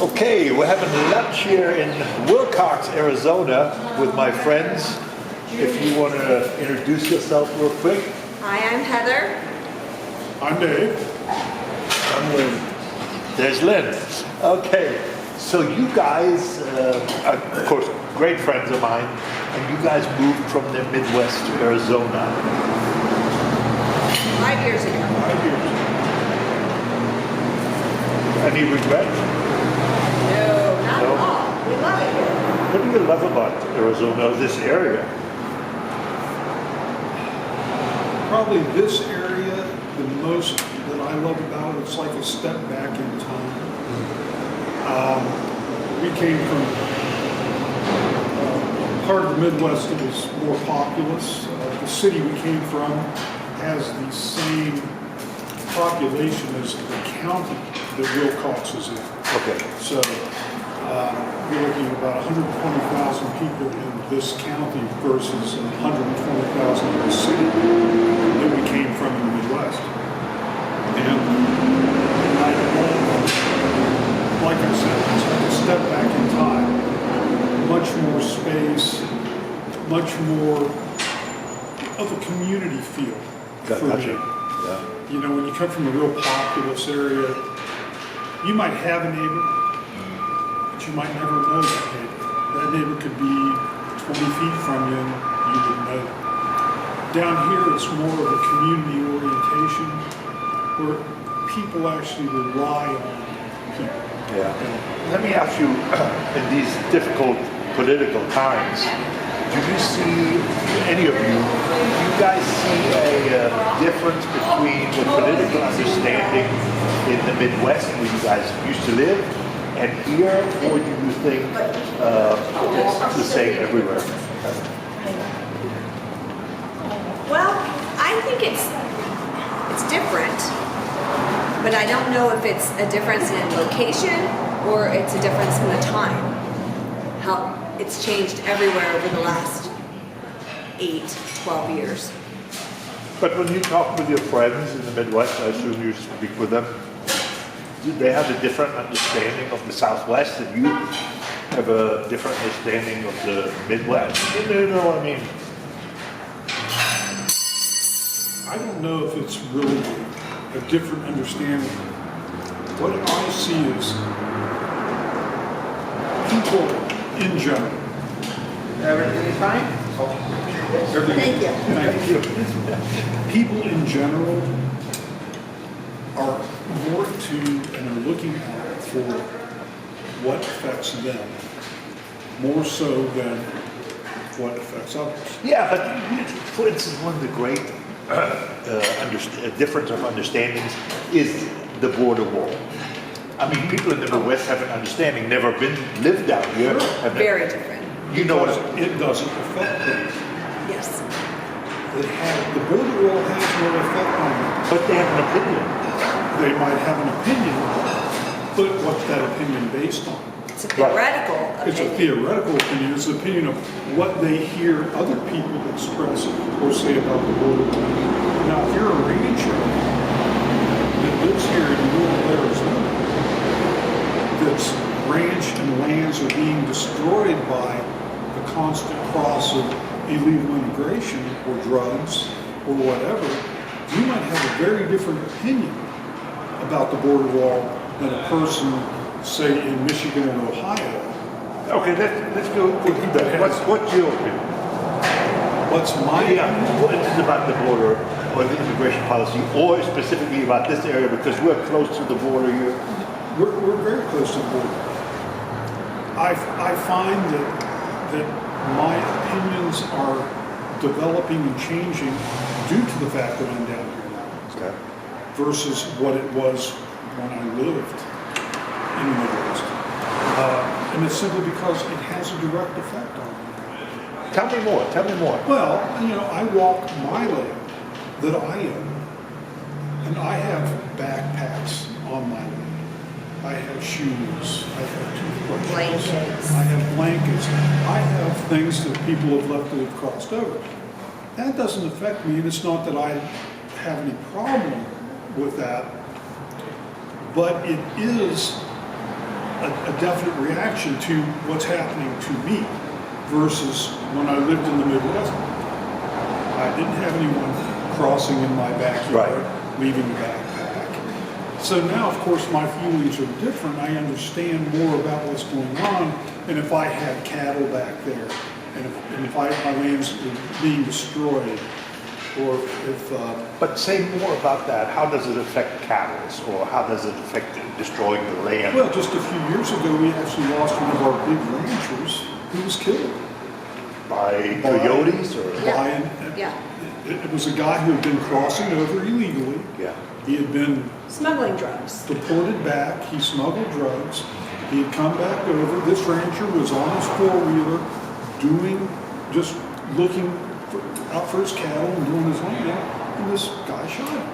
Okay, we're having lunch here in Wilcox, Arizona with my friends. If you want to introduce yourself real quick. Hi, I'm Heather. I'm Dave. I'm Lynn. There's Lynn. Okay, so you guys, are, of course, great friends of mine, and you guys moved from the Midwest to Arizona. 5 years ago. 5 years. Any regret? No, not No? at all. We love it here. What do you love about Arizona, this area? Probably this area, the most that I love about it, it's like a step back in time. We came from part of the Midwest that was more populous. The city we came from has the same population as the county that Wilcox is in. Okay. So you're looking at about 120,000 people in this county versus 120,000 in the city that we came from in the Midwest. And I love, like I said, it's like a step back in time. Much more space, much more of a community feel for Gotcha. me. Yeah. You know, when you come from a real populous area, you might have a neighbor, but you might never know that neighbor. That neighbor could be 20 feet from you and you wouldn't know them. Down here, it's more of a community orientation where people actually rely on people. Yeah. Let me ask you, in these difficult political times, do you see, any of you, do you guys see a difference between the political understanding in the Midwest where you guys used to live and here, or do you think it's the same everywhere? Well, I think it's different, but I don't know if it's a difference in location or it's a difference in the time. How it's changed everywhere over the last 8, 12 years. But when you talk with your friends in the Midwest, I assume you speak with them, do they have a different understanding of the Southwest and you have a different understanding of the Midwest? You know what I mean? I don't know if it's really a different understanding. What I see is people in general. Everything is fine? Thank you. Thank you. People in general are more to and are looking out for what affects them more so than what affects others. Yeah, but for instance, one of the great difference of understandings is the border wall. I mean, people in the Midwest have an understanding, never lived out here. have never- Very different. You know what? It doesn't affect them. Yes. The border wall has no effect on them. But they have an opinion. They might have an opinion, but what's that opinion based on? It's a theoretical It's a opinion. theoretical opinion. It's an opinion of what they hear other people express or say about the border. Now, if you're a rancher that lives here in rural Arizona, that's ranch and lands are being destroyed by the constant cross of illegal immigration or drugs or whatever, you might have a very different opinion about the border wall than a person, say, in Michigan and Ohio. Okay, let's go. What's your opinion? What's my What is it about the border or the immigration policy, or specifically about this area because we're close to the border here? We're very close to the border. I find that my opinions are developing and changing due to the fact that I'm down here now Okay. versus what it was when I lived in the Midwest. And it's simply because it has a direct effect on me. Tell me more. Tell me more. Well, you know, I walk my land that I own, and I have backpacks on my land. I have shoes. I have toothbrushes. Blankets. I have blankets. I have things that people have left that have crossed over. That doesn't affect me, and it's not that I have any problem with that, but it is a definite reaction to what's happening to me versus when I lived in the Midwest. I didn't have anyone crossing in my backyard, Right. leaving a backpack. So now, of course, my feelings are different. I understand more about what's going on. And if I had cattle back there, and if my land's being destroyed, or if But say more about that. How does it affect cattle, or how does it affect destroying the land? well, just a few years ago, we actually lost one of our big ranchers who was killed By coyotes or? Yeah. by Yeah. it was a guy who had been crossing over illegally. Yeah. He had been Smuggling drugs. deported back. He smuggled drugs. He had come back over. This rancher was on his four-wheeler just looking out for his cattle and doing his land, and this guy shot him.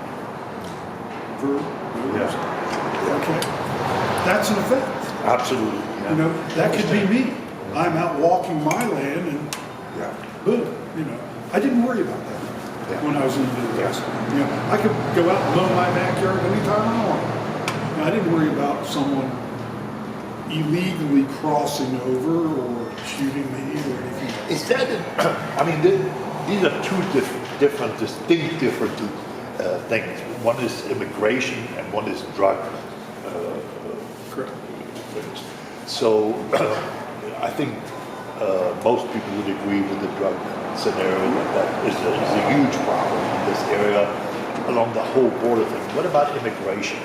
Okay. That's an effect. Absolutely. Yeah. You know, that could be me. I'm out walking my land and Yeah. boom, you know. I didn't worry about that Yeah. when I was in the Midwest. You know, I could go out and mow my backyard anytime I want. And I didn't worry about someone illegally crossing over or shooting me or anything else. Is that, I mean, these are two different, distinct different things. One is immigration and one is drug Correct. things. So I think most people would agree with the drug scenario that is a huge problem in this area along the whole border thing. What about immigration?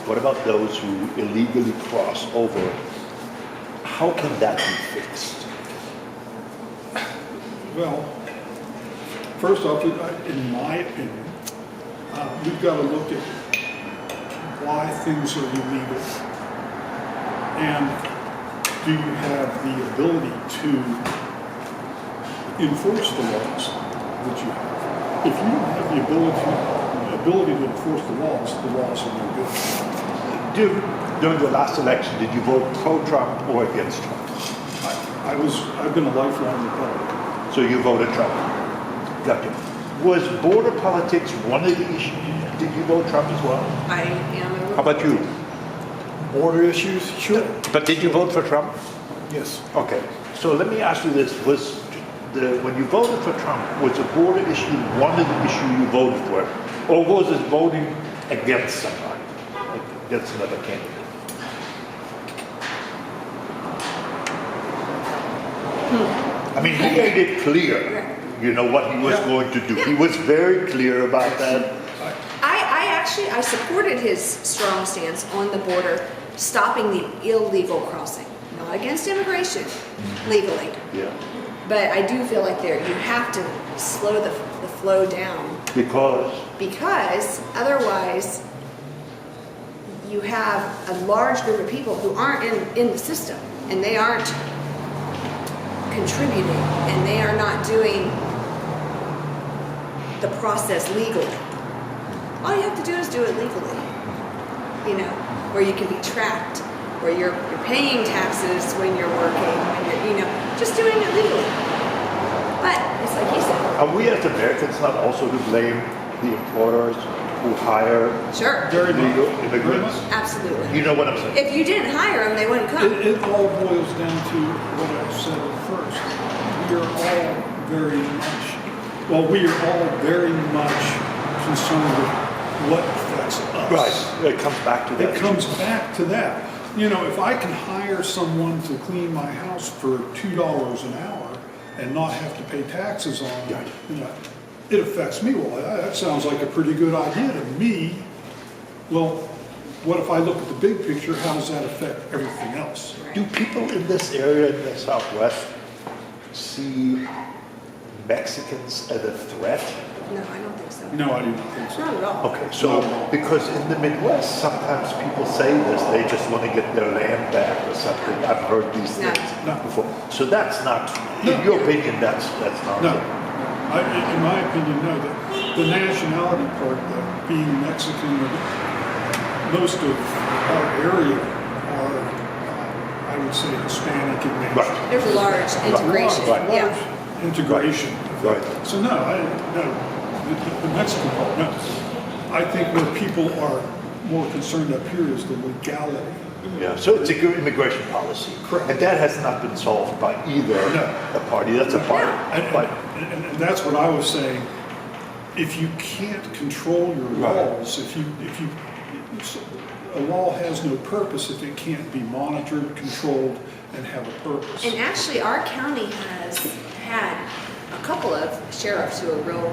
What about those who illegally cross over? How can that be fixed? Well, first off, in my opinion, we've got to look at why things are illegal. And do you have the ability to enforce the laws that you have? If you don't have the ability to enforce the laws are no good. During the last election, did you vote pro-Trump or against Trump? I've been a lifelong Republican. So you voted Trump. Gotcha. Was border politics one of the issues? Did you vote Trump as well? I am a. How about you? Border issues? Sure. But did you vote for Trump? Yes. Okay. So let me ask you this: when you voted for Trump, was the border issue one of the issues you voted for, or was it voting against somebody, against another candidate? I mean, he made it clear, you know, what he was going to do. He was very clear about that. I supported his strong stance on the border, stopping the illegal crossing, not against immigration, legally. Yeah. But I do feel like you have to slow the flow down because otherwise you have a large group of people who aren't in the system and they aren't contributing and they are not doing the process legally. All you have to do is do it legally, you know, where you can be tracked, where you're paying taxes when you're working, when you're, you know, just doing it legally. But it's like you said. Are we as Americans not also to blame the employers who hire Sure. illegal immigrants? Absolutely. You know what I'm saying? If you didn't hire them, they wouldn't come. It all boils down to what I said at first. We are all very much concerned with what affects us. Right. It comes back to that. It comes back to that. You know, if I can hire someone to clean my house for $2 an hour and not have to pay taxes on it, Yeah. you know, it affects me. Well, that sounds like a pretty good idea to me. Well, what if I look at the big picture? How does that affect everything else? Do people in this area in the Southwest see Mexicans as a threat? No, I don't think so. No, I do not think so. Not at all. Okay, so because in the Midwest, sometimes people say this, they just want to get their land back or something. I've heard these No. things No. before. So that's not, in No. your opinion, that's not. No. In my opinion, no. The nationality part, being Mexican, most of our area are, I would say, Hispanic in nature. Right. There's a large integration. Right. Yeah. Integration. Right. So no, the Mexican part, no. I think where people are more concerned up here is the legality. Yeah, so it's a good immigration policy. Correct. And that has not been solved by either No. a party, that's a party. And, But, and that's what I was saying. If you can't control your Right. laws, a law has no purpose if it can't be monitored, controlled, and have a purpose. And actually, our county has had a couple of sheriffs who are real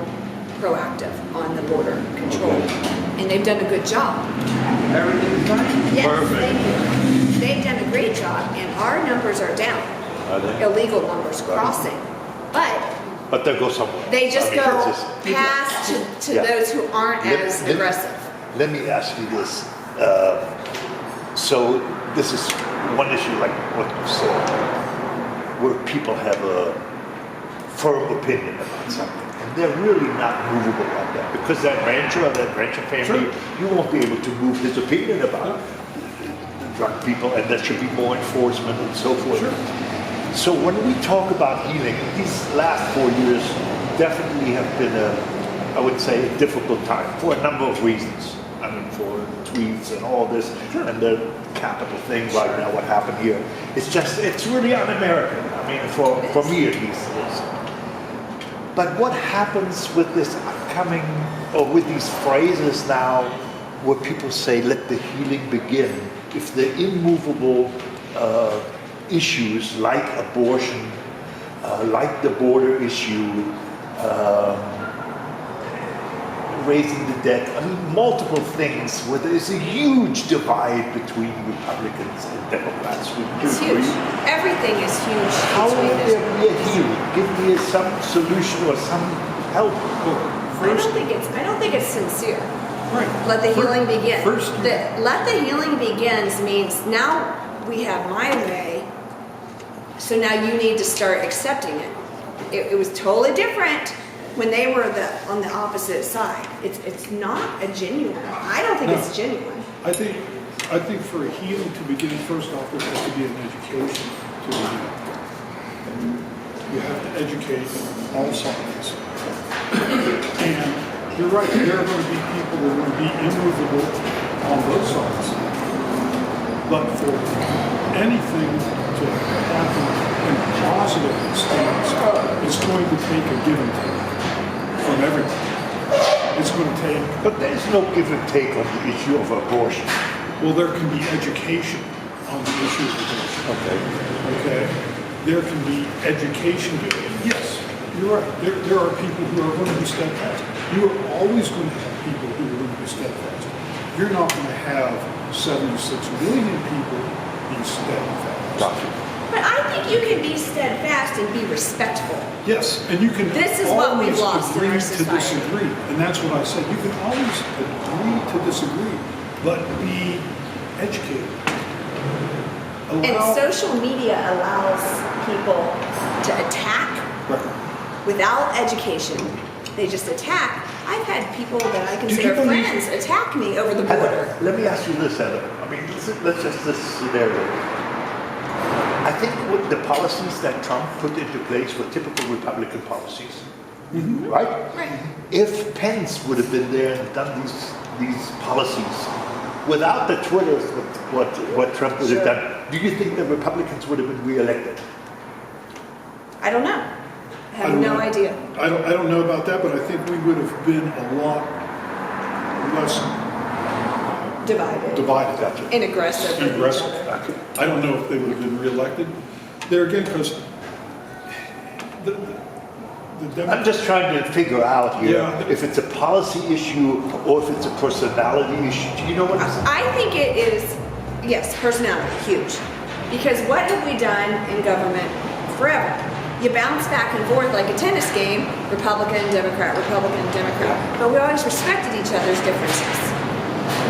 proactive on the border control, and they've done a good job. Everything's fine? Yes, Perfect. thank you. They've done a great job, and our numbers are down, Are they? illegal numbers crossing. But they'll go somewhere. they just I mean, go it's just- past to Yeah. those who aren't Let- as let- aggressive. Let me ask you this. So this is one issue like what you said, where people have a firm opinion about something. And they're really not movable on that. Because that rancher or that rancher family, you won't be able to move his opinion about the drug people, and there should be more enforcement and so forth. So when we talk about healing, these last 4 years definitely have been I would say, a difficult time for a number of reasons. I mean, for tweets and all this, and the capital thing right now, what happened here. It's really un-American. I mean, for me at least it is. But what happens with this upcoming, or with these phrases now, where people say, let the healing begin, if the immovable issues like abortion, like the border issue, raising the debt, I mean, multiple things where there's a huge divide between Republicans and Democrats. Would you It's agree? huge. Everything is huge. How will between there those. be a healing? Give me some solution or some help. I don't think it's sincere. Right. Let the healing begin. First, Let the healing begins means now we have my way, so now you need to start accepting it. It was totally different when they were on the opposite side. It's not a genuine. I don't think No. it's genuine. I think for a healing to begin, first off, there has to be an education to begin. You have to educate all sides. And you're right, there are going to be people that are going to be immovable on both sides. But for anything to happen in a positive stance, it's going to take a give and take from everyone. It's going to take, But there's no give and take on the issue of abortion. well, there can be education on the issue of abortion. Okay. Okay? There can be education. Yes, you're right. There are people who are going to be steadfast. You are always going to have people who are going to be steadfast. You're not going to have 76 million people be steadfast. Gotcha. But I think you can be steadfast and be respectful. Yes, and you can This is what we've always lost in agree our to society. disagree. And that's what I said. You can always agree to disagree, but be educated. And social media allows people to attack Right. without education. They just attack. I've had people that I consider you believe- friends attack me over the border. Heather, let me ask you this, Heather. I mean, let's just this scenario. I think what the policies that Trump put into place were typical Republican policies, right? Right. If Pence would have been there and done these policies without the Twitters, what Trump would have done, do you think the Republicans would have been reelected? I don't know. I have don't no know. idea. I don't know about that, but I think we would have been a lot less Divided. divided. Gotcha. And aggressive. with each Aggressive. other. I don't know if they would have been reelected. There again, because the I'm Democrats, just trying to figure out here Yeah. if it's a policy issue or if it's a personality issue. Do you know what I'm saying? I think it is, yes, personality, huge. Because what have we done in government forever? You bounce back and forth like a tennis game, Republican, Democrat, but we always respected each other's differences.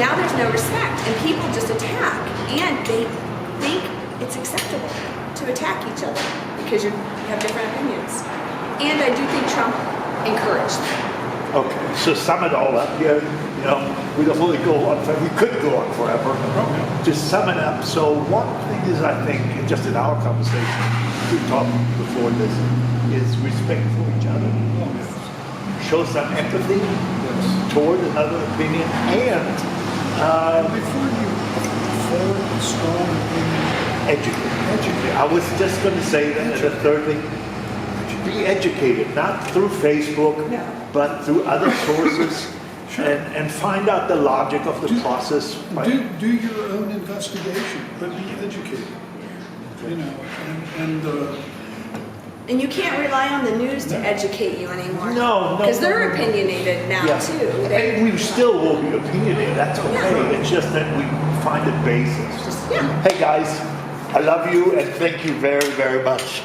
Now there's no respect, and people just attack, and they think it's acceptable to attack each other because you have different opinions. And I do think Trump encouraged that. Okay, so sum it all up here. You know, we don't really go on. We could go on forever. Just sum it up. So one thing is, I think, just in our conversation, we talked before this, is respect for each other. Show some empathy toward another opinion, and Before you form a strong opinion, Educate. I was just going to say that. And the third thing, be educated, not through Facebook, but through other sources, and find out the logic of the process. do your own investigation, but be educated. You know, And you can't rely on the news to educate you anymore. No. Because they're opinionated now Yeah. too. And we still will be opinionated. That's okay. Yeah. It's just that we find the basis. Yeah. Hey guys, I love you and thank you very, very much.